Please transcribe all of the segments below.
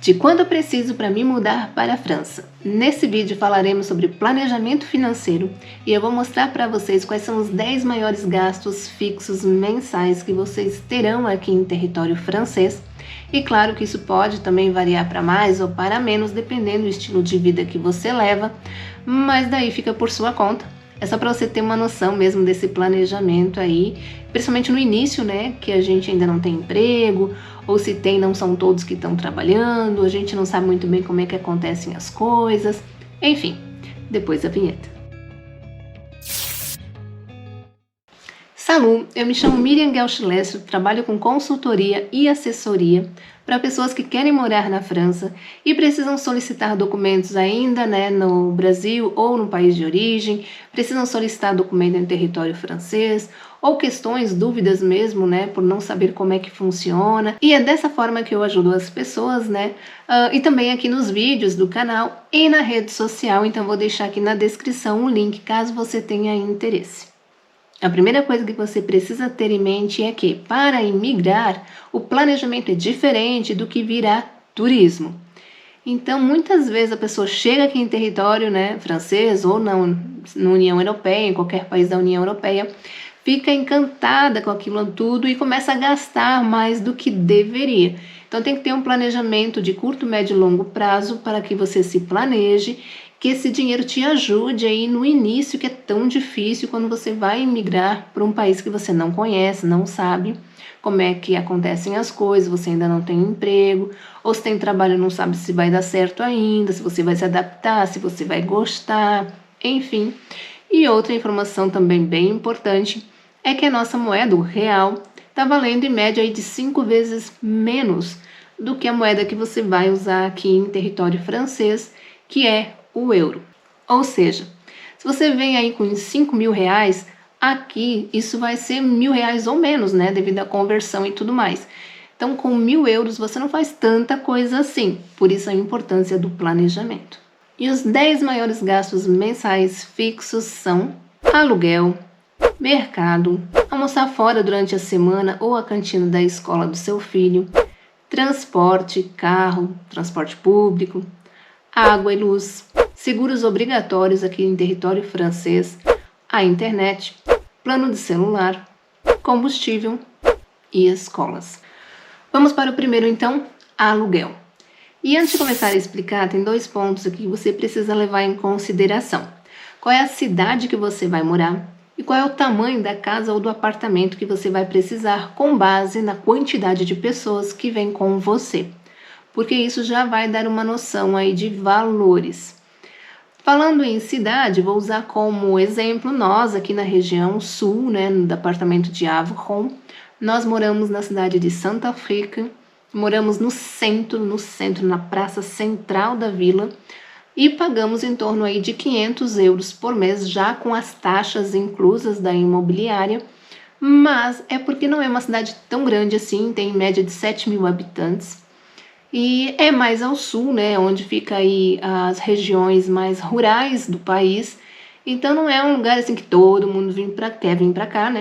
De quanto eu preciso para me mudar para a França. Nesse vídeo falaremos sobre planejamento financeiro e eu vou mostrar para vocês quais são os 10 maiores gastos fixos mensais que vocês terão aqui em território francês. E claro que isso pode também variar para mais ou para menos, dependendo do estilo de vida que você leva, mas daí fica por sua conta. É só para você ter uma noção mesmo desse planejamento aí, principalmente no início, né, que a gente ainda não tem emprego, ou se tem, não são todos que estão trabalhando, a gente não sabe muito bem como é que acontecem as coisas, enfim, depois da vinheta. Salut, eu me chamo Miriam Guelchilestre, trabalho com consultoria e assessoria para pessoas que querem morar na França e precisam solicitar documentos ainda, no Brasil ou no país de origem, precisam solicitar documento em território francês ou questões, dúvidas mesmo, por não saber como é que funciona. E é dessa forma que eu ajudo as pessoas, e também aqui nos vídeos do canal e na rede social, então vou deixar aqui na descrição um link caso você tenha interesse. A primeira coisa que você precisa ter em mente é que, para imigrar, o planejamento é diferente do que virá turismo. Então, muitas vezes a pessoa chega aqui em território francês ou na União Europeia, em qualquer país da União Europeia, fica encantada com aquilo tudo e começa a gastar mais do que deveria. Então, tem que ter um planejamento de curto, médio e longo prazo para que você se planeje, que esse dinheiro te ajude aí no início, que é tão difícil quando você vai emigrar para um país que você não conhece, não sabe como é que acontecem as coisas, você ainda não tem emprego, ou se tem trabalho não sabe se vai dar certo ainda, se você vai se adaptar, se você vai gostar, enfim. E outra informação também bem importante é que a nossa moeda, o real, está valendo em média aí de 5 vezes menos do que a moeda que você vai usar aqui em território francês, que é o euro. Ou seja, se você vem aí com 5 mil reais, aqui isso vai ser 1.000 reais ou menos, devido à conversão e tudo mais. Então, com 1.000 euros você não faz tanta coisa assim, por isso a importância do planejamento. E os 10 maiores gastos mensais fixos são aluguel, mercado, almoçar fora durante a semana ou a cantina da escola do seu filho, transporte, carro, transporte público, água e luz, seguros obrigatórios aqui em território francês, a internet, plano de celular, combustível e escolas. Vamos para o primeiro então, aluguel. E antes de começar a explicar, tem 2 pontos aqui que você precisa levar em consideração. Qual é a cidade que você vai morar e qual é o tamanho da casa ou do apartamento que você vai precisar com base na quantidade de pessoas que vem com você, porque isso já vai dar uma noção aí de valores. Falando em cidade, vou usar como exemplo nós aqui na região sul, no departamento de Avron. Nós moramos na cidade de Saint-Affrique, moramos no centro, na praça central da vila, e pagamos em torno aí de 500 euros por mês, já com as taxas inclusas da imobiliária, mas é porque não é uma cidade tão grande assim, tem em média de 7 mil habitantes, e é mais ao sul, onde fica aí as regiões mais rurais do país. Então não é um lugar assim que todo mundo quer vir para cá,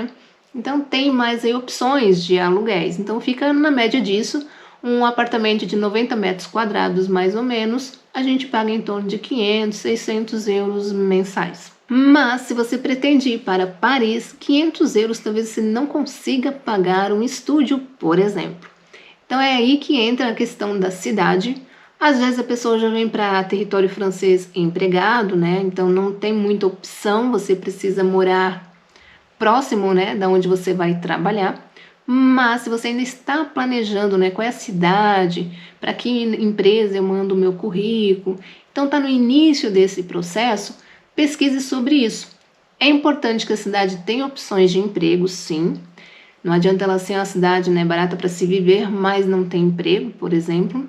Então tem mais aí opções de aluguéis. Então fica na média disso, um apartamento de 90 metros quadrados mais ou menos, a gente paga em torno de 500, 600 euros mensais. Mas se você pretende ir para Paris, 500 euros talvez você não consiga pagar um estúdio, por exemplo. Então é aí que entra a questão da cidade. Às vezes a pessoa já vem para território francês empregado, Então não tem muita opção, você precisa morar próximo, da onde você vai trabalhar. Mas se você ainda está planejando, qual é a cidade, para que empresa eu mando o meu currículo, então está no início desse processo, pesquise sobre isso. É importante que a cidade tenha opções de emprego, sim. Não adianta ela ser uma cidade barata para se viver, mas não tem emprego, por exemplo.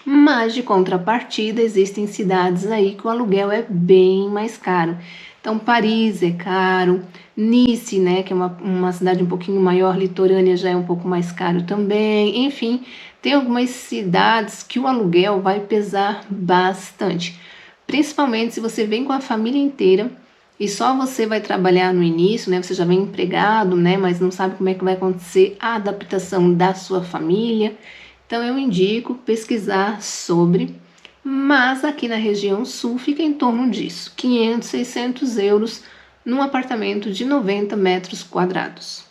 Mas, de contrapartida, existem cidades aí que o aluguel é bem mais caro. Então, Paris é caro, Nice, que é uma cidade um pouquinho maior, litorânea, já é um pouco mais caro também. Enfim, tem algumas cidades que o aluguel vai pesar bastante. Principalmente se você vem com a família inteira e só você vai trabalhar no início, você já vem empregado, mas não sabe como é que vai acontecer a adaptação da sua família. Então eu indico pesquisar sobre, mas aqui na região sul fica em torno disso, 500, 600 euros num apartamento de 90 metros quadrados.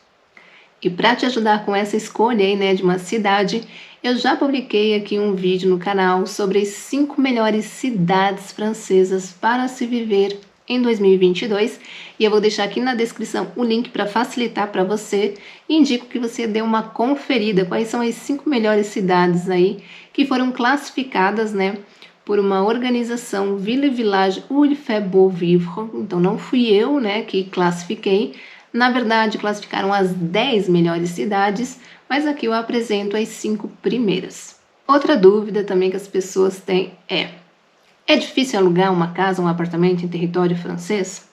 E para te ajudar com essa escolha aí, né, de uma cidade, eu já publiquei aqui um vídeo no canal sobre as 5 melhores cidades francesas para se viver em 2022, e eu vou deixar aqui na descrição o link para facilitar para você. Indico que você dê uma conferida quais são as 5 melhores cidades aí que foram classificadas, né, por uma organização Ville Village où il fait beau vivre. Então não fui eu, né, que classifiquei. Na verdade, classificaram as 10 melhores cidades, mas aqui eu apresento as 5 primeiras. Outra dúvida também que as pessoas têm é difícil alugar uma casa, um apartamento em território francês?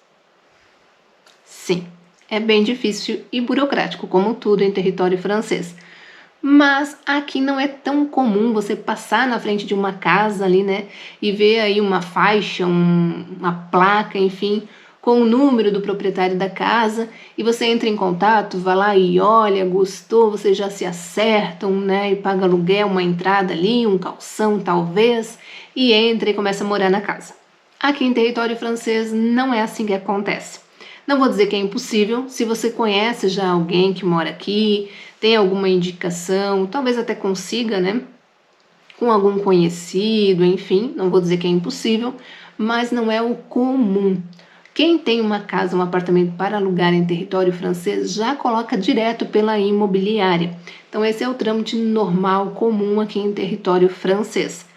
Sim, é bem difícil e burocrático, como tudo em território francês. Mas aqui não é tão comum você passar na frente de uma casa ali, né, e ver aí uma faixa, uma placa, enfim, com o número do proprietário da casa, e você entra em contato, vai lá e olha, gostou, vocês já se acertam, né, e paga aluguel, uma entrada ali, um calção talvez, e entra e começa a morar na casa. Aqui em território francês não é assim que acontece. Não vou dizer que é impossível, se você conhece já alguém que mora aqui, tem alguma indicação, talvez até consiga, né, com algum conhecido, enfim, não vou dizer que é impossível, mas não é o comum. Quem tem uma casa, um apartamento para alugar em território francês já coloca direto pela imobiliária. Então esse é o trâmite normal, comum aqui em território francês.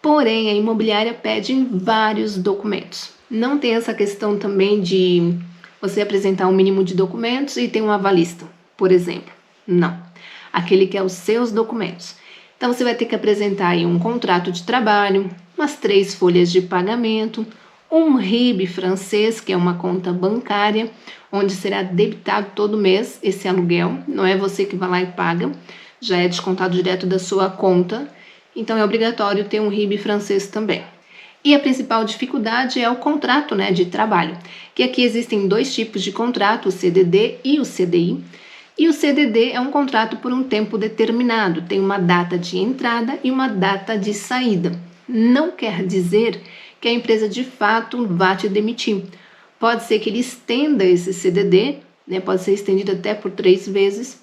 Porém, a imobiliária pede vários documentos. Não tem essa questão também de você apresentar um mínimo de documentos e ter um avalista, por exemplo. Não. Aquele que é os seus documentos. Então você vai ter que apresentar aí um contrato de trabalho, umas 3 folhas de pagamento, um RIB francês, que é uma conta bancária, onde será debitado todo mês esse aluguel, não é você que vai lá e paga, já é descontado direto da sua conta, então é obrigatório ter um RIB francês também. E a principal dificuldade é o contrato, né, de trabalho, que aqui existem 2 tipos de contrato, o CDD e o CDI, e o CDD é um contrato por um tempo determinado, tem uma data de entrada e uma data de saída. Não quer dizer que a empresa de fato vá te demitir. Pode ser que ele estenda esse CDD, né, pode ser estendido até por 3 vezes,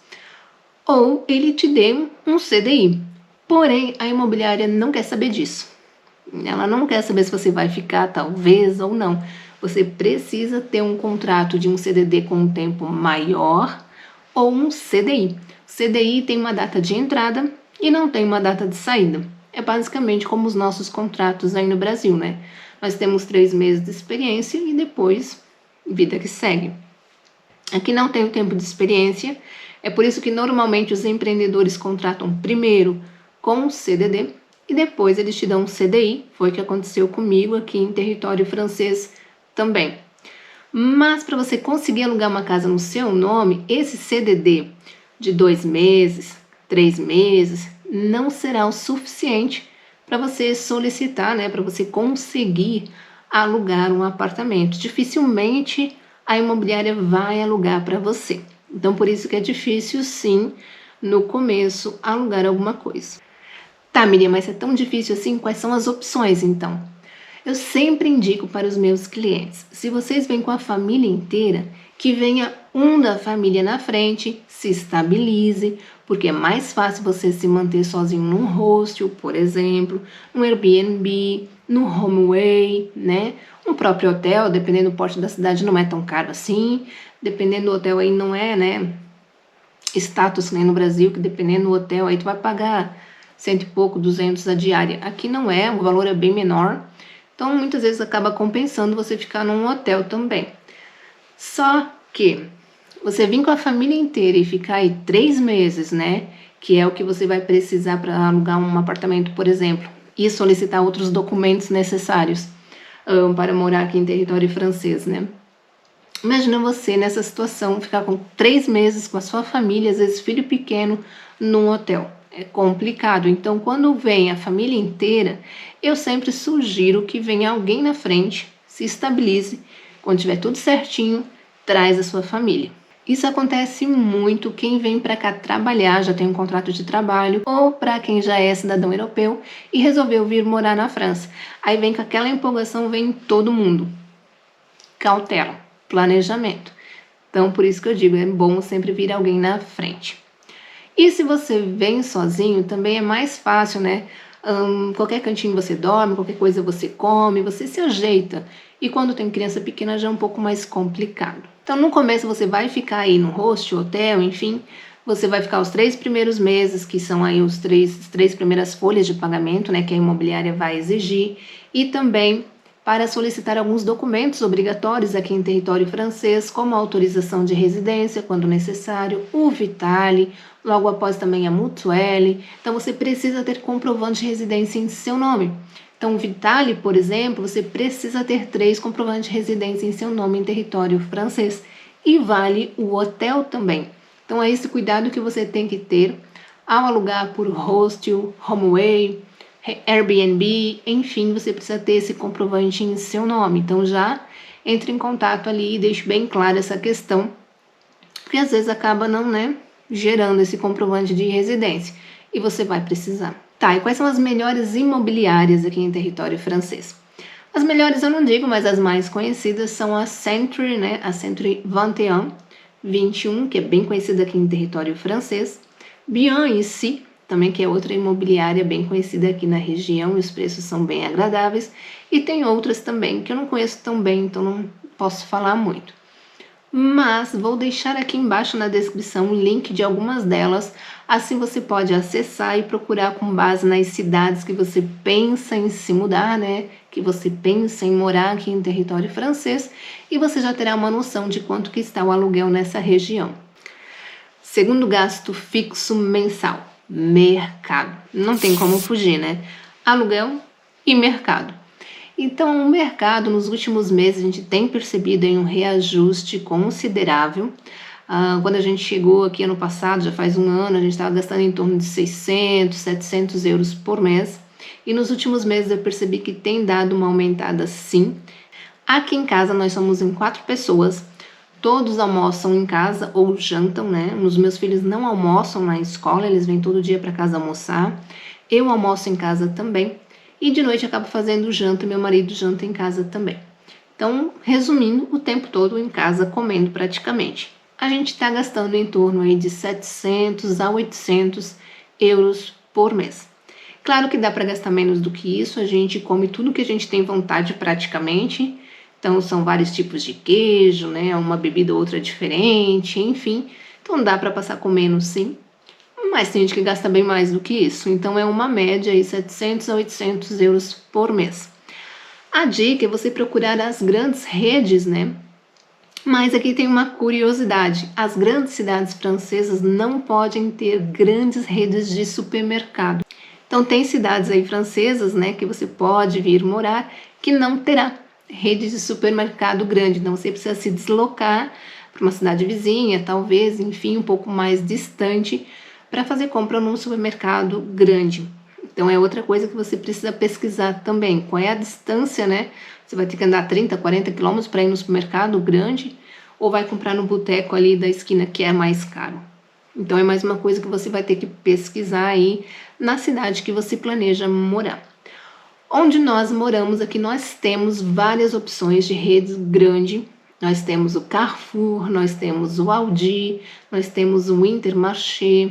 ou ele te dê um CDI. Porém, a imobiliária não quer saber disso. Ela não quer saber se você vai ficar, talvez, ou não. Você precisa ter um contrato de um CDD com um tempo maior ou um CDI. O CDI tem uma data de entrada e não tem uma data de saída. É basicamente como os nossos contratos aí no Brasil, né? Nós temos 3 meses de experiência e depois, vida que segue. Aqui não tem o tempo de experiência, é por isso que normalmente os empreendedores contratam primeiro com o CDD e depois eles te dão um CDI, foi o que aconteceu comigo aqui em território francês também. Mas para você conseguir alugar uma casa no seu nome, esse CDD de 2 meses, 3 meses, não será o suficiente para você solicitar, né, para você conseguir alugar um apartamento. Dificilmente a imobiliária vai alugar para você. Então, por isso que é difícil, sim, no começo, alugar alguma coisa. Tá, Miriam, mas é tão difícil assim? Quais são as opções, então? Eu sempre indico para os meus clientes, se vocês vêm com a família inteira, que venha um da família na frente, se estabilize, porque é mais fácil você se manter sozinho num hostel, por exemplo, num Airbnb, no HomeAway, né? Um próprio hotel, dependendo do porte da cidade, não é tão caro assim, dependendo do hotel aí não é, né? Status nem no Brasil, que dependendo do hotel aí tu vai pagar 100 e pouco, 200 a diária. Aqui não é, o valor é bem menor. Então, muitas vezes acaba compensando você ficar num hotel também. Só que você vir com a família inteira e ficar aí 3 meses, né? Que é o que você vai precisar para alugar um apartamento, por exemplo, e solicitar outros documentos necessários para morar aqui em território francês, né? Imagina você nessa situação, ficar com 3 meses com a sua família, às vezes filho pequeno, num hotel. É complicado. Então, quando vem a família inteira, eu sempre sugiro que venha alguém na frente, se estabilize, quando tiver tudo certinho, traz a sua família. Isso acontece muito quem vem para cá trabalhar, já tem um contrato de trabalho, ou para quem já é cidadão europeu e resolveu vir morar na França. Aí vem com aquela empolgação, vem todo mundo. Cautela, planejamento. Então, por isso que eu digo, é bom sempre vir alguém na frente. E se você vem sozinho, também é mais fácil, né? Qualquer cantinho você dorme, qualquer coisa você come, você se ajeita. E quando tem criança pequena já é um pouco mais complicado. Então, no começo você vai ficar aí no hostel, hotel, enfim, você vai ficar os 3 primeiros meses, que são aí as três primeiras folhas de pagamento, né, que a imobiliária vai exigir, e também para solicitar alguns documentos obrigatórios aqui em território francês, como a autorização de residência, quando necessário, o Vitale, logo após também a Mutuelle. Então, você precisa ter comprovante de residência em seu nome. Então, o Vitale, por exemplo, você precisa ter 3 comprovantes de residência em seu nome em território francês. E vale o hotel também. Então, é esse cuidado que você tem que ter ao alugar por hostel, HomeAway, Airbnb, enfim, você precisa ter esse comprovante em seu nome. Então, já entre em contato ali e deixe bem clara essa questão, porque às vezes acaba não, né, gerando esse comprovante de residência e você vai precisar. Tá, e quais são as melhores imobiliárias aqui em território francês? As melhores eu não digo, mas as mais conhecidas são a Century, né? A Century 21, que é bem conhecida aqui em território francês. Bien Ici, também, que é outra imobiliária bem conhecida aqui na região, e os preços são bem agradáveis. E tem outras também que eu não conheço tão bem, então não posso falar muito. Mas vou deixar aqui embaixo na descrição o link de algumas delas, assim você pode acessar e procurar com base nas cidades que você pensa em se mudar, né? Que você pensa em morar aqui em território francês, e você já terá uma noção de quanto que está o aluguel nessa região. Segundo gasto fixo mensal, mercado. Não tem como fugir, né? Aluguel e mercado. Então, o mercado, nos últimos meses, a gente tem percebido aí um reajuste considerável. Quando a gente chegou aqui ano passado, já faz um ano, a gente estava gastando em torno de 600, 700 euros por mês. E nos últimos meses eu percebi que tem dado uma aumentada sim. Aqui em casa nós somos em 4 pessoas. Todos almoçam em casa ou jantam, né? Os meus filhos não almoçam na escola, eles vêm todo dia para casa almoçar. Eu almoço em casa também. E de noite acabo fazendo janta, meu marido janta em casa também. Então, resumindo, o tempo todo em casa comendo praticamente. A gente está gastando em torno aí de 700 a 800 euros por mês. Claro que dá para gastar menos do que isso, a gente come tudo que a gente tem vontade praticamente. Então, são vários tipos de queijo, né? Uma bebida ou outra diferente, enfim. Então, dá para passar com menos, sim. Mas tem gente que gasta bem mais do que isso. Então, é uma média aí, 700 a 800 euros por mês. A dica é você procurar as grandes redes, né? Mas aqui tem uma curiosidade. As grandes cidades francesas não podem ter grandes redes de supermercado. Então, tem cidades aí francesas, né? Que você pode vir morar, que não terá rede de supermercado grande. Então, você precisa se deslocar para uma cidade vizinha, talvez, enfim, um pouco mais distante, para fazer compra num supermercado grande. Então, é outra coisa que você precisa pesquisar também. Qual é a distância, né? Você vai ter que andar 30, 40 quilômetros para ir no supermercado grande, ou vai comprar no boteco ali da esquina, que é mais caro. Então, é mais uma coisa que você vai ter que pesquisar aí na cidade que você planeja morar. Onde nós moramos aqui, nós temos várias opções de redes grande. Nós temos o Carrefour, nós temos o Aldi, nós temos o Intermarché,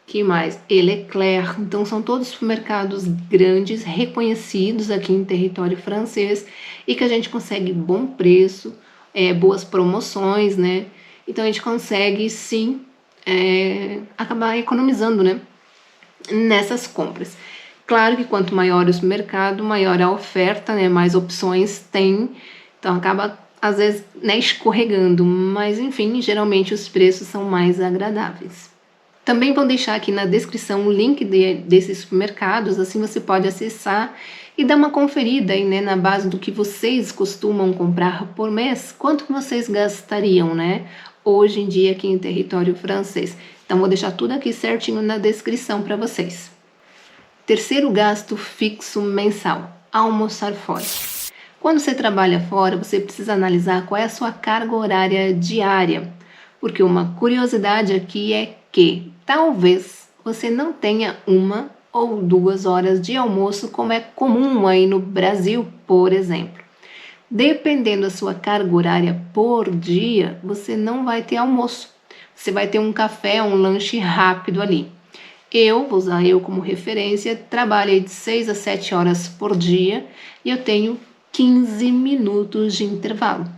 que mais? Leclerc. Então, são todos supermercados grandes, reconhecidos aqui em território francês e que a gente consegue bom preço, boas promoções, né? Então, a gente consegue, sim, acabar economizando, né? Nessas compras. Claro que quanto maior o mercado, maior a oferta, né? Mais opções tem. Então, acaba, às vezes, né, escorregando. Mas, enfim, geralmente os preços são mais agradáveis. Também vou deixar aqui na descrição o link desses supermercados, assim você pode acessar e dar uma conferida aí, né, na base do que vocês costumam comprar por mês, quanto que vocês gastariam, né, hoje em dia aqui em território francês. Então, vou deixar tudo aqui certinho na descrição para vocês. Terceiro gasto fixo mensal, almoçar fora. Quando você trabalha fora, você precisa analisar qual é a sua carga horária diária, Porque uma curiosidade aqui é que talvez você não tenha 1 ou 2 horas de almoço, como é comum aí no Brasil, por exemplo. Dependendo da sua carga horária por dia, você não vai ter almoço. Você vai ter um café, um lanche rápido ali. Vou usar eu como referência, trabalho de 6 a 7 horas por dia e eu tenho 15 minutos de intervalo.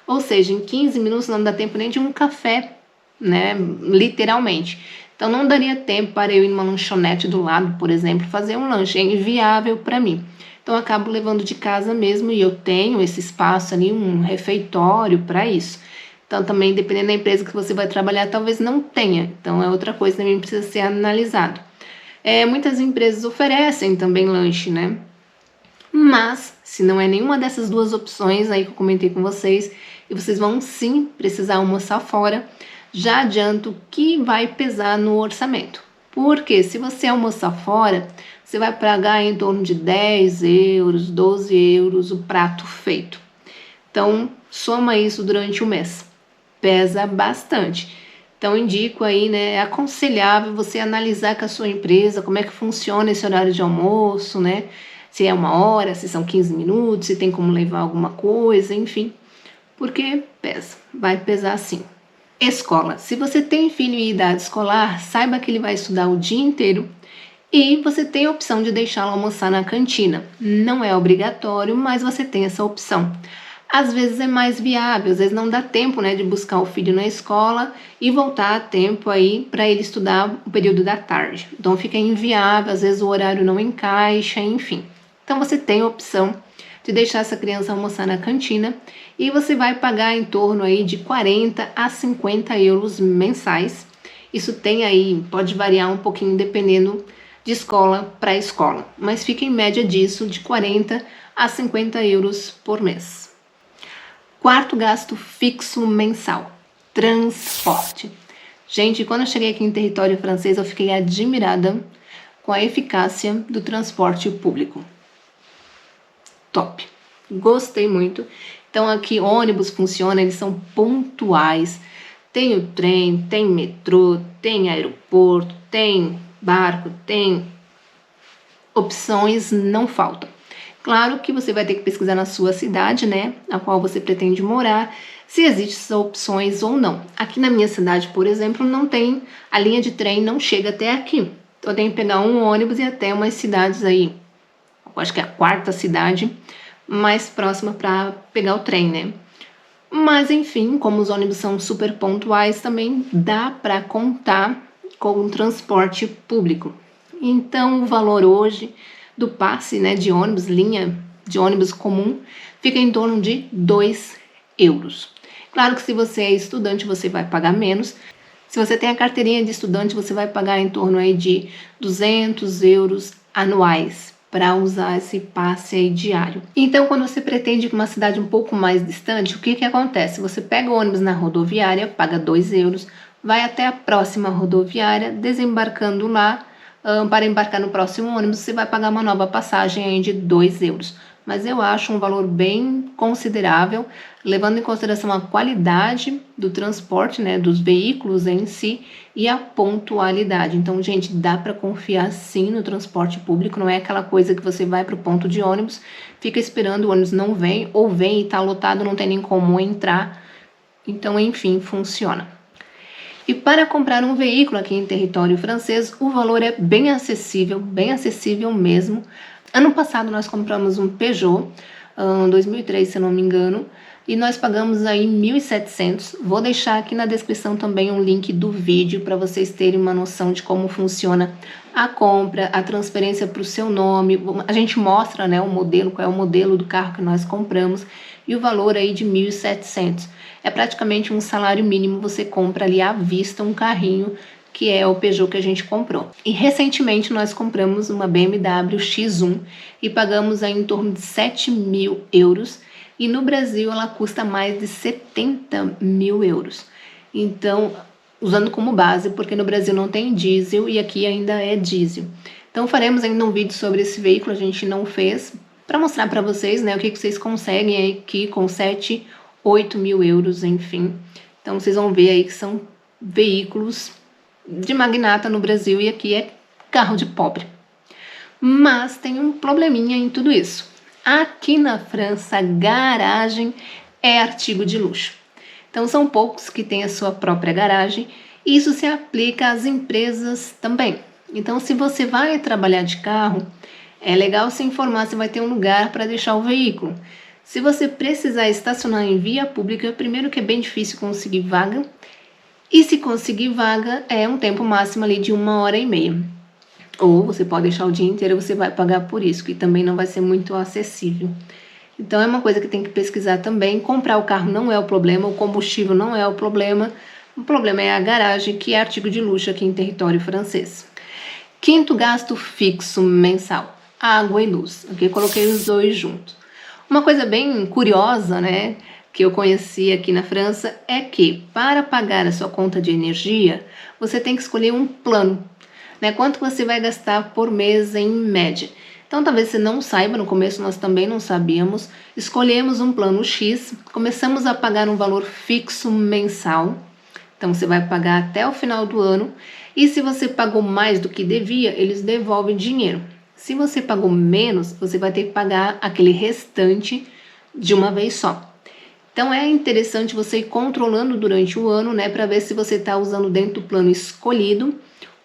Ou seja, em 15 minutos não dá tempo nem de um café, né? Literalmente. Então não daria tempo para eu ir numa lanchonete do lado, por exemplo, fazer um lanche. É inviável para mim. Então eu acabo levando de casa mesmo e eu tenho esse espaço ali, um refeitório para isso. Então também, dependendo da empresa que você vai trabalhar, talvez não tenha. Então é outra coisa que também precisa ser analisado. Muitas empresas oferecem também lanche, né? Mas, se não é nenhuma dessas duas opções aí que eu comentei com vocês, e vocês vão sim precisar almoçar fora, já adianto que vai pesar no orçamento. Porque se você almoçar fora, você vai pagar em torno de 10 euros, 12 euros o prato feito. Então, soma isso durante o mês. Pesa bastante. Então, indico aí, né, é aconselhável você analisar com a sua empresa como é que funciona esse horário de almoço, né? Se é 1 hora, se são 15 minutos, se tem como levar alguma coisa, enfim. Porque pesa, vai pesar sim. Escola. Se você tem filho em idade escolar, saiba que ele vai estudar o dia inteiro e você tem a opção de deixá-lo almoçar na cantina. Não é obrigatório, mas você tem essa opção. Às vezes é mais viável, às vezes não dá tempo, né, de buscar o filho na escola e voltar a tempo aí para ele estudar o período da tarde. Então fica inviável, às vezes o horário não encaixa, enfim. Então você tem a opção de deixar essa criança almoçar na cantina e você vai pagar em torno aí de 40 a 50 euros mensais. Isso tem aí, pode variar um pouquinho dependendo de escola para escola, mas fica em média disso de 40 a 50 euros por mês. Quarto gasto fixo mensal, transporte. Gente, quando eu cheguei aqui em território francês, eu fiquei admirada com a eficácia do transporte público. Top, gostei muito. Então aqui ônibus funciona, eles são pontuais. Tem o trem, tem metrô, tem aeroporto, tem barco, tem opções, não faltam. Claro que você vai ter que pesquisar na sua cidade, né, a qual você pretende morar, se existem essas opções ou não. Aqui na minha cidade, por exemplo, não tem, a linha de trem não chega até aqui. Então eu tenho que pegar um ônibus e ir até umas cidades aí, eu acho que é a quarta cidade mais próxima para pegar o trem, né? Mas enfim, como os ônibus são super pontuais, também dá para contar com o transporte público. Então o valor hoje do passe, né, de ônibus, linha de ônibus comum, fica em torno de 2 euros. Claro que se você é estudante, você vai pagar menos. Se você tem a carteirinha de estudante, você vai pagar em torno aí de 200 euros anuais para usar esse passe aí diário. Então, quando você pretende ir para uma cidade um pouco mais distante, o que que acontece? Você pega o ônibus na rodoviária, paga 2 euros, vai até a próxima rodoviária, desembarcando lá, para embarcar no próximo ônibus, você vai pagar uma nova passagem aí de 2 euros. Mas eu acho um valor bem considerável, levando em consideração a qualidade do transporte, né, dos veículos em si e a pontualidade. Então, gente, dá para confiar sim no transporte público, não é aquela coisa que você vai para o ponto de ônibus, fica esperando, o ônibus não vem, ou vem e está lotado, não tem nem como entrar. Então, enfim, funciona. E para comprar um veículo aqui em território francês, o valor é bem acessível mesmo. Ano passado nós compramos um Peugeot, 2003 se eu não me engano, e nós pagamos aí 1.700. Vou deixar aqui na descrição também um link do vídeo para vocês terem uma noção de como funciona a compra, a transferência para o seu nome. A gente mostra, né, o modelo, qual é o modelo do carro que nós compramos e o valor aí de 1.700. É praticamente um salário mínimo, você compra ali à vista um carrinho que é o Peugeot que a gente comprou. E recentemente nós compramos uma BMW X1 e pagamos aí em torno de 7.000 euros. E no Brasil ela custa mais de 70.000 euros. Então, usando como base, porque no Brasil não tem diesel e aqui ainda é diesel. Então faremos ainda um vídeo sobre esse veículo, a gente não fez, para mostrar para vocês, né, o que vocês conseguem aqui com 7, 8.000 euros, enfim. Então vocês vão ver aí que são veículos de magnata no Brasil e aqui é carro de pobre. Mas tem um probleminha em tudo isso. Aqui na França, garagem é artigo de luxo. Então são poucos que têm a sua própria garagem e isso se aplica às empresas também. Então se você vai trabalhar de carro, é legal se informar se vai ter um lugar para deixar o veículo. Se você precisar estacionar em via pública, primeiro que é bem difícil conseguir vaga, e se conseguir vaga é um tempo máximo ali de 1h30. Ou você pode deixar o dia inteiro, você vai pagar por isso, que também não vai ser muito acessível. Então é uma coisa que tem que pesquisar também. Comprar o carro não é o problema, o combustível não é o problema é a garagem, que é artigo de luxo aqui em território francês. Quinto gasto fixo mensal, água e luz. Aqui eu coloquei os dois juntos. Uma coisa bem curiosa, né, que eu conheci aqui na França, é que para pagar a sua conta de energia, você tem que escolher um plano, né, quanto você vai gastar por mês em média. Então talvez você não saiba, no começo nós também não sabíamos, escolhemos um plano X, começamos a pagar um valor fixo mensal, então você vai pagar até o final do ano, e se você pagou mais do que devia, eles devolvem dinheiro. Se você pagou menos, você vai ter que pagar aquele restante de uma vez só. Então é interessante você ir controlando durante o ano, né, para ver se você está usando dentro do plano escolhido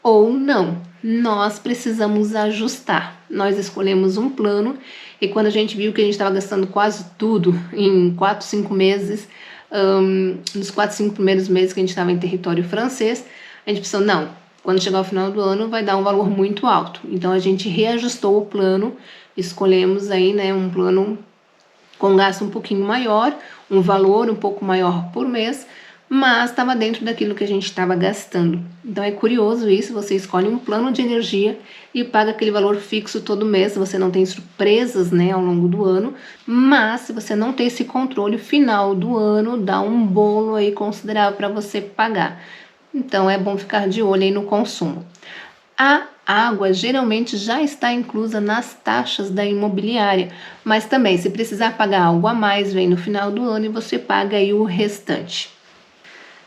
ou não. Nós precisamos ajustar. Nós escolhemos um plano e quando a gente viu que a gente estava gastando quase tudo em 4, 5 meses, nos 4, 5 primeiros meses que a gente estava em território francês, a gente pensou, não, quando chegar ao final do ano vai dar um valor muito alto. Então a gente reajustou o plano, escolhemos aí, né, um plano com gasto um pouquinho maior, um valor um pouco maior por mês, mas estava dentro daquilo que a gente estava gastando. Então é curioso isso, você escolhe um plano de energia e paga aquele valor fixo todo mês, você não tem surpresas, né, ao longo do ano, mas se você não tem esse controle, final do ano dá um bolo aí considerável para você pagar. Então é bom ficar de olho aí no consumo. A água geralmente já está inclusa nas taxas da imobiliária, mas também se precisar pagar algo a mais, vem no final do ano e você paga aí o restante.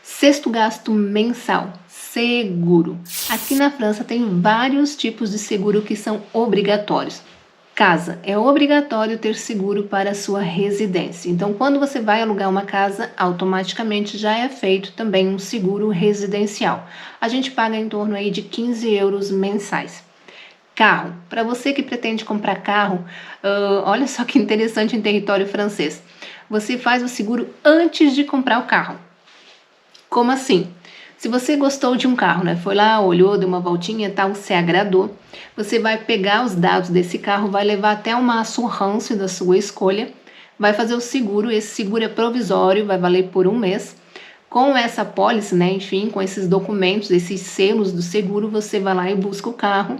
Sexto gasto mensal, seguro. Aqui na França tem vários tipos de seguro que são obrigatórios. Casa, é obrigatório ter seguro para a sua residência. Então, quando você vai alugar uma casa, automaticamente já é feito também um seguro residencial. A gente paga em torno aí de 15 euros mensais. Carro, para você que pretende comprar carro, olha só que interessante em território francês. Você faz o seguro antes de comprar o carro. Como assim? Se você gostou de um carro, né? Foi lá, olhou, deu uma voltinha e tal, se agradou, você vai pegar os dados desse carro, vai levar até uma assurance da sua escolha, vai fazer o seguro, esse seguro é provisório, vai valer por 1 mês. Com essa pólice, né? Enfim, com esses documentos, esses selos do seguro, você vai lá e busca o carro,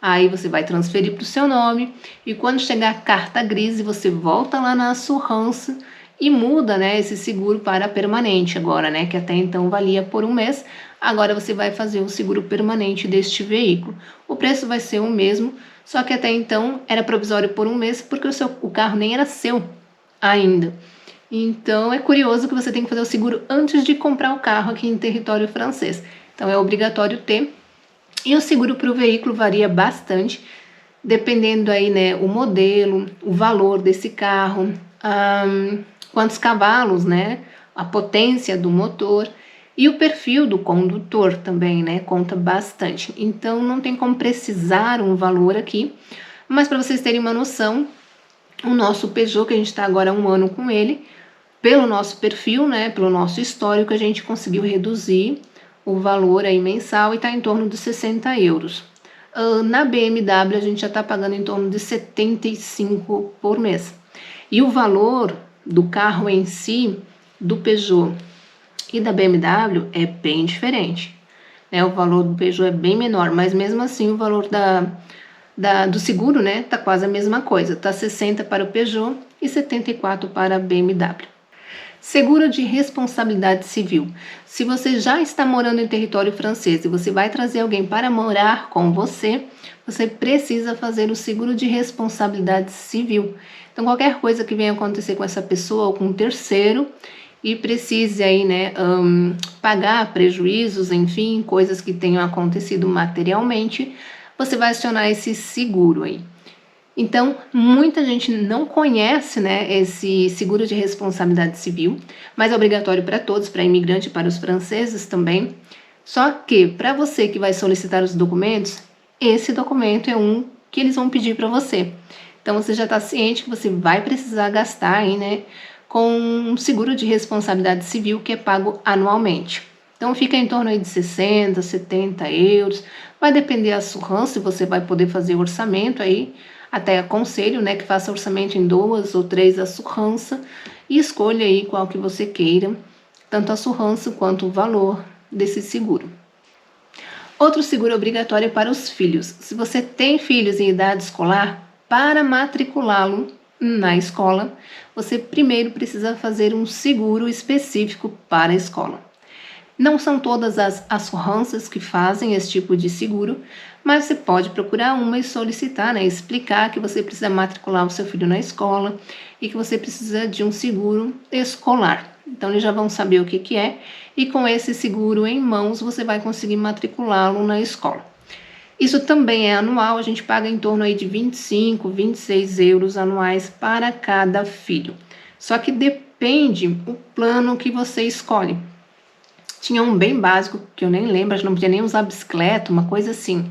aí você vai transferir para o seu nome, e quando chegar a carta grise, você volta lá na assurance e muda, né, esse seguro para permanente agora, né, que até então valia por 1 mês, agora você vai fazer o seguro permanente deste veículo. O preço vai ser o mesmo, só que até então era provisório por 1 mês, porque o carro nem era seu ainda. Então é curioso que você tem que fazer o seguro antes de comprar o carro aqui em território francês. Então é obrigatório ter, e o seguro para o veículo varia bastante, dependendo aí, né, o modelo, o valor desse carro, quantos cavalos, né, a potência do motor e o perfil do condutor também, né, conta bastante. Então não tem como precisar um valor aqui, mas para vocês terem uma noção, o nosso Peugeot, que a gente está agora há 1 ano com ele, pelo nosso perfil, né, pelo nosso histórico, a gente conseguiu reduzir o valor aí mensal e está em torno de 60 euros. Na BMW a gente já está pagando em torno de 75 por mês. E o valor do carro em si, do Peugeot e da BMW é bem diferente, né? O valor do Peugeot é bem menor, mas mesmo assim o valor do seguro, né, tá quase a mesma coisa, tá 60 para o Peugeot e 74 para a BMW. Seguro de responsabilidade civil. Se você já está morando em território francês e você vai trazer alguém para morar com você, você precisa fazer o seguro de responsabilidade civil. Então, qualquer coisa que venha acontecer com essa pessoa ou com um terceiro, e precise aí, né, pagar prejuízos, enfim, coisas que tenham acontecido materialmente, você vai acionar esse seguro aí. Então, muita gente não conhece, né, esse seguro de responsabilidade civil, mas é obrigatório para todos, para imigrante e para os franceses também. Só que, para você que vai solicitar os documentos, esse documento é um que eles vão pedir para você. Então, você já está ciente que você vai precisar gastar aí, né, com um seguro de responsabilidade civil que é pago anualmente. Então, fica em torno aí de 60, 70 euros. Vai depender da sua se você vai poder fazer orçamento aí. Até aconselho, né, que faça orçamento em 2 ou 3 assurrança e escolha aí qual que você queira, tanto a assurrança quanto o valor desse seguro. Outro seguro obrigatório é para os filhos. Se você tem filhos em idade escolar, para matriculá-lo na escola, você primeiro precisa fazer um seguro específico para a escola. Não são todas as assurranças que fazem esse tipo de seguro, mas você pode procurar uma e solicitar, né? Explicar que você precisa matricular o seu filho na escola e que você precisa de um seguro escolar. Então, eles já vão saber o que é e com esse seguro em mãos você vai conseguir matriculá-lo na escola. Isso também é anual, a gente paga em torno aí de 25, 26 euros anuais para cada filho. Só que depende do plano que você escolhe. Tinha um bem básico, que eu nem lembro, acho que não podia nem usar bicicleta, uma coisa assim,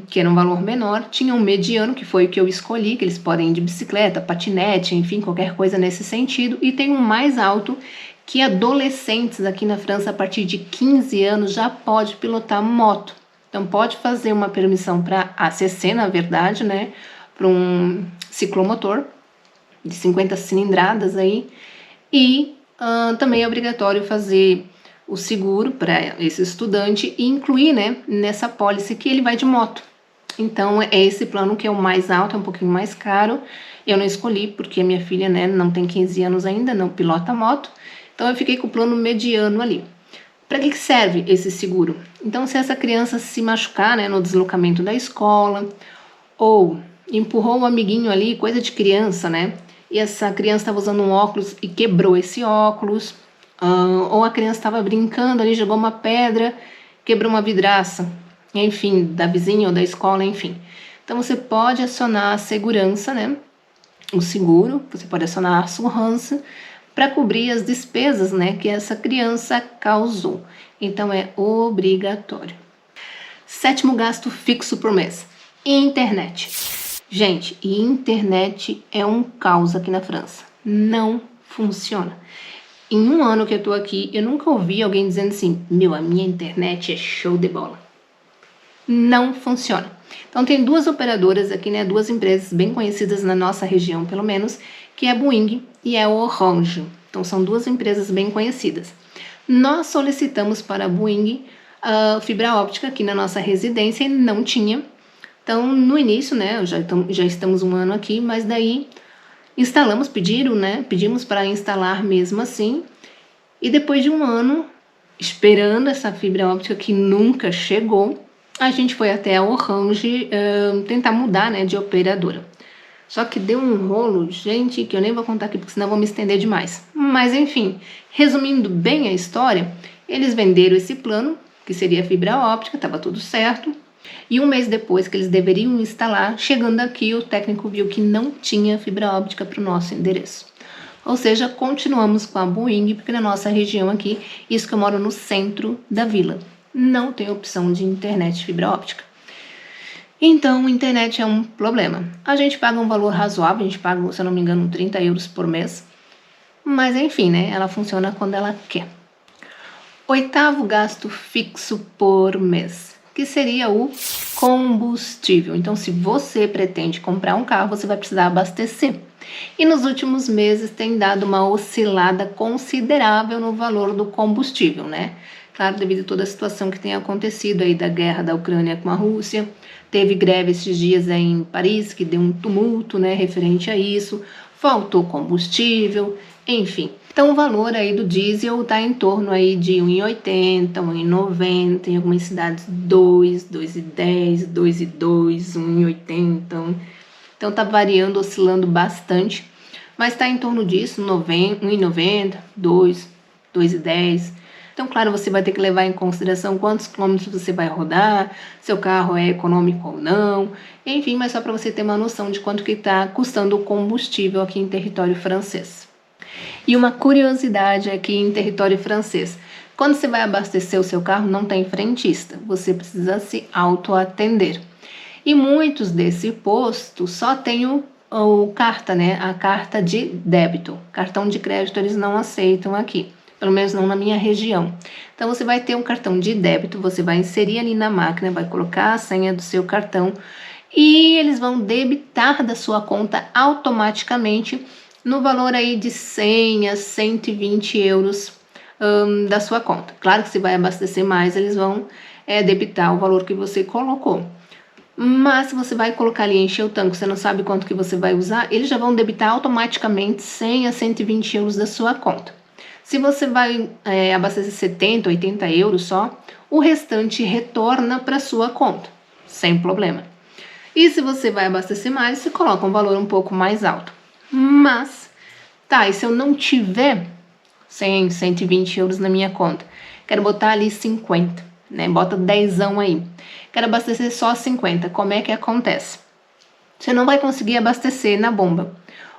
que era um valor menor. Tinha um mediano, que foi o que eu escolhi, que eles podem ir de bicicleta, patinete, enfim, qualquer coisa nesse sentido. E tem um mais alto, que adolescentes aqui na França, a partir de 15 anos, já pode pilotar moto. Então, pode fazer uma permissão para ACC, na verdade, né, para um ciclomotor de 50 cilindradas aí, e também é obrigatório fazer o seguro para esse estudante e incluir, né, nessa pólice que ele vai de moto. Então, é esse plano que é o mais alto, é um pouquinho mais caro. Eu não escolhi porque minha filha, né, não tem 15 anos ainda, não pilota moto. Então, eu fiquei com o plano mediano ali. Para que serve esse seguro? Então, se essa criança se machucar, né, no deslocamento da escola, ou empurrou um amiguinho ali, coisa de criança, né, e essa criança estava usando um óculos e quebrou esse óculos, ou a criança estava brincando ali, jogou uma pedra, quebrou uma vidraça, enfim, da vizinha ou da escola, enfim. Então, você pode acionar a segurança, né, o seguro, você pode acionar a assurrança para cobrir as despesas, né, que essa criança causou. Então, é obrigatório. 7º gasto fixo por mês: internet. Gente, internet é um caos aqui na França. Não funciona. Em um ano que eu tô aqui, eu nunca ouvi alguém dizendo assim: meu, a minha internet é show de bola. Não funciona. Então, tem 2 operadoras aqui, né, 2 empresas bem conhecidas na nossa região, pelo menos, que é a Bouygues e a Orange. Então, são 2 empresas bem conhecidas. Nós solicitamos para a Bouygues a fibra óptica aqui na nossa residência e não tinha. Então, no início, né, já estamos um ano aqui, mas daí pedimos para instalar mesmo assim. E depois de um ano, esperando essa fibra óptica que nunca chegou, a gente foi até a Orange tentar mudar, né, de operadora. Só que deu um rolo, gente, que eu nem vou contar aqui, porque senão eu vou me estender demais. Mas enfim, resumindo bem a história, eles venderam esse plano, que seria fibra óptica, estava tudo certo. E um mês depois que eles deveriam instalar, chegando aqui, o técnico viu que não tinha fibra óptica para o nosso endereço. Ou seja, continuamos com a Bouygues, porque na nossa região aqui, isso que eu moro no centro da vila, não tem opção de internet fibra óptica. Então, a internet é um problema. A gente paga um valor razoável, a gente paga, se eu não me engano, 30 euros por mês. Mas enfim, né? Ela funciona quando ela quer. 8º gasto fixo por mês, que seria o combustível. Então, se você pretende comprar um carro, você vai precisar abastecer. E nos últimos meses tem dado uma oscilada considerável no valor do combustível, né? Claro, devido a toda a situação que tem acontecido aí da guerra da Ucrânia com a Rússia. Teve greve esses dias aí em Paris, que deu um tumulto, né, referente a isso. Faltou combustível, enfim. Então, o valor aí do diesel está em torno aí de 1,80, 1,90, em algumas cidades 2, 2,10, 2,2, 1,80. Então, tá variando, oscilando bastante. mas está em torno disso, 1,90, 2, 2,10. Então, claro, você vai ter que levar em consideração quantos quilômetros você vai rodar, seu carro é econômico ou não, enfim, mas só para você ter uma noção de quanto que está custando o combustível aqui em território francês. E uma curiosidade aqui em território francês, quando você vai abastecer o seu carro, não tem frentista, você precisa se autoatender. E muitos desse posto só tem o carta, né? A carta de débito. Cartão de crédito eles não aceitam aqui, pelo menos não na minha região. Então você vai ter um cartão de débito, você vai inserir ali na máquina, vai colocar a senha do seu cartão e eles vão debitar da sua conta automaticamente no valor aí de 100 a 120 euros da sua conta. Claro que se vai abastecer mais, eles vão debitar o valor que você colocou. Mas se você vai colocar ali, encher o tanque, você não sabe quanto que você vai usar, eles já vão debitar automaticamente 100 a 120 euros da sua conta. Se você vai abastecer 70, 80 euros só, o restante retorna para sua conta, sem problema. E se você vai abastecer mais, você coloca um valor um pouco mais alto. Mas, tá, e se eu não tiver 100, 120 euros na minha conta, quero botar ali 50, né? Bota 10 aí. Quero abastecer só 50. Como é que acontece? Você não vai conseguir abastecer na bomba.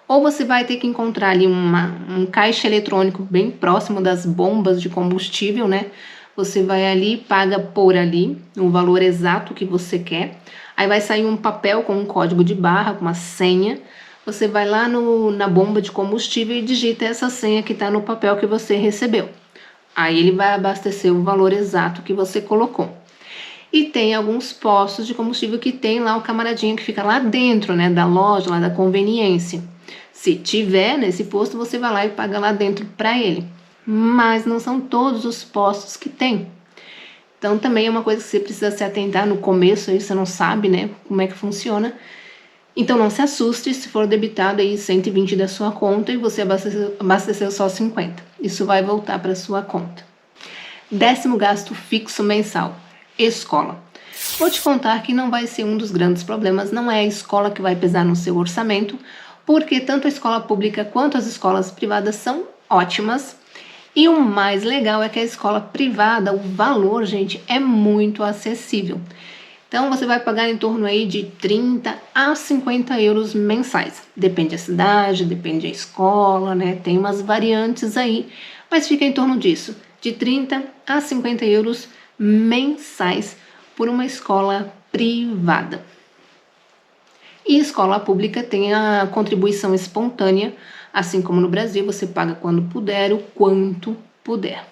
Ou você vai ter que encontrar ali um caixa eletrônico bem próximo das bombas de combustível, né? Você vai ali, paga por ali o valor exato que você quer. Aí vai sair um papel com um código de barra, com uma senha. Você vai lá na bomba de combustível e digita essa senha que está no papel que você recebeu. Aí ele vai abastecer o valor exato que você colocou. E tem alguns postos de combustível que tem lá o camaradinho que fica lá dentro, né, da loja, lá da conveniência. Se tiver nesse posto, você vai lá e paga lá dentro para ele. Mas não são todos os postos que tem. Então também é uma coisa que você precisa se atentar no começo, aí você não sabe, né, como é que funciona. Então não se assuste se for debitado aí 120 da sua conta e você abasteceu só 50. Isso vai voltar para sua conta. 10º gasto fixo mensal. Escola. Vou te contar que não vai ser um dos grandes problemas, não é a escola que vai pesar no seu orçamento, porque tanto a escola pública quanto as escolas privadas são ótimas. E o mais legal é que a escola privada, o valor, gente, é muito acessível. Então você vai pagar em torno aí de 30 a 50 euros mensais. Depende da cidade, depende da escola, né? Tem umas variantes aí, mas fica em torno disso, de 30 a 50 euros mensais por uma escola privada. E escola pública tem a contribuição espontânea, assim como no Brasil, você paga quando puder, o quanto puder.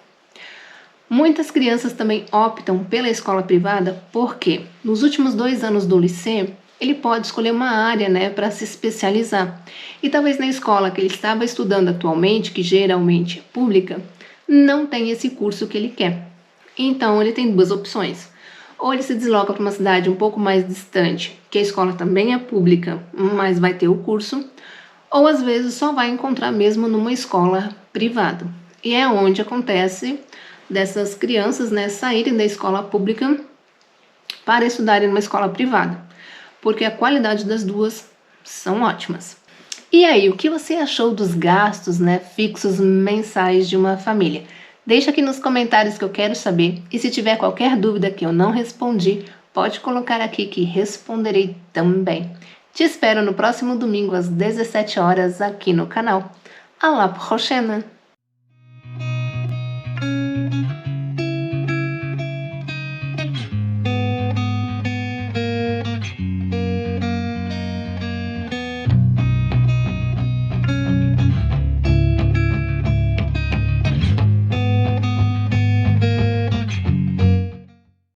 Muitas crianças também optam pela escola privada porque nos últimos 2 anos do liceu, ele pode escolher uma área, né, para se especializar. E talvez na escola que ele estava estudando atualmente, que geralmente é pública, não tem esse curso que ele quer. Então, ele tem 2 opções. Ou ele se desloca para uma cidade um pouco mais distante, que a escola também é pública, mas vai ter o curso, ou às vezes só vai encontrar mesmo numa escola privada. E é onde acontece dessas crianças, né, saírem da escola pública para estudarem numa escola privada, porque a qualidade das duas são ótimas. E aí, o que você achou dos gastos, né, fixos mensais de uma família? Deixa aqui nos comentários que eu quero saber, e se tiver qualquer dúvida que eu não respondi, pode colocar aqui que responderei também. Te espero no próximo domingo às 17 horas aqui no canal. À la prochaine!